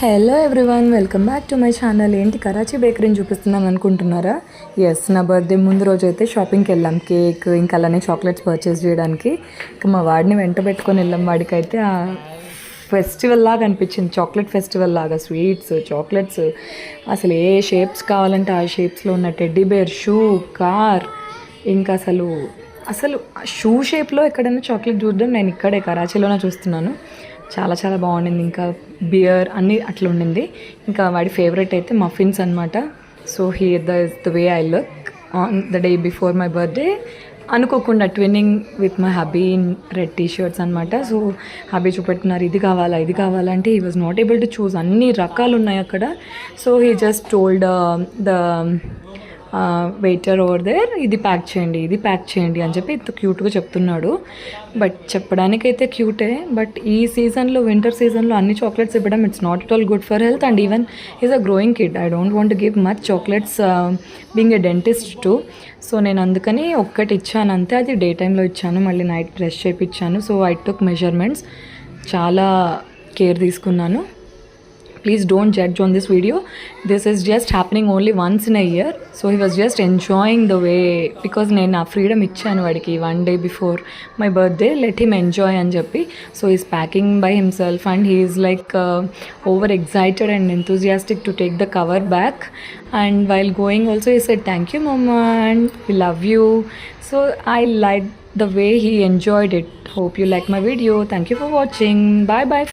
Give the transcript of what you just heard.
Hello everyone, welcome back to my channel. ఏంటి కరాచీ బేకరీని చూపిస్తున్నాను అనుకుంటున్నారా? ఎస్, నా బర్త్డే ముందు రోజు అయితే షాపింగ్కి వెళ్ళాం. కేక్ ఇంకా అలానే చాక్లెట్స్ పర్చేస్ చేయడానికి. ఇంకా మా వాడిని వెంట పెట్టుకొని వెళ్ళాం. వాడికైతే ఆ ఫెస్టివల్ లాగా అనిపించింది, చాక్లెట్ ఫెస్టివల్ లాగా. స్వీట్స్, చాక్లెట్స్, అసలు ఏ షేప్స్ కావాలంటే ఆ షేప్స్లో ఉన్న టెడ్డీ బేర్, షూ, కార్, ఇంకా అసలు అసలు షూ షేప్లో ఎక్కడైనా చాక్లెట్ చూద్దాం. నేను ఇక్కడే కరాచీలోనే చూస్తున్నాను. చాలా చాలా బాగుండింది. ఇంకా బియర్ అన్నీ అట్లా ఉండింది. ఇంకా వాడి ఫేవరెట్ అయితే మఫిన్స్ అనమాట. So here the way I look on the day before my birthday. అనుకోకుండా twinning with my hubby in red T shirts అనమాట. సో హబీ చూపెట్టున్నారు, ఇది కావాలా ఇది కావాలంటే he was not able to choose. అన్ని రకాలు ఉన్నాయి అక్కడ. So he just told the waiter over there, ఇది ప్యాక్ చేయండి ఇది ప్యాక్ చేయండి అని చెప్పి ఇంత క్యూట్గా చెప్తున్నాడు. బట్ చెప్పడానికైతే క్యూటే, బట్ ఈ సీజన్లో, వింటర్ సీజన్లో అన్ని చాక్లెట్స్ ఇవ్వడం it's not at all good for health. And even is a growing kid. I don't want give much chocolates being a dentist to. So నేను అందుకని ఒక్కటి ఇచ్చాను అంతే. అది డే టైంలో ఇచ్చాను, మళ్ళీ నైట్ బ్రష్ చేయించాను. సో ఐ టుక్ మెజర్మెంట్స్, చాలా కేర్ తీసుకున్నాను. Please don't judge on this video. This is just happening only once in a year. So he was just enjoying the way, because నేను ఆ freedom ఇచ్చాను వాడికి 1 day before my birthday. Let him enjoy అని చెప్పి. So he's packing by himself and he is like over excited and enthusiastic to take the cover back. And while going also he said, thank you mama and we love you. So I liked the way he enjoyed it. Hope you like my video. Thank you for watching. Bye bye.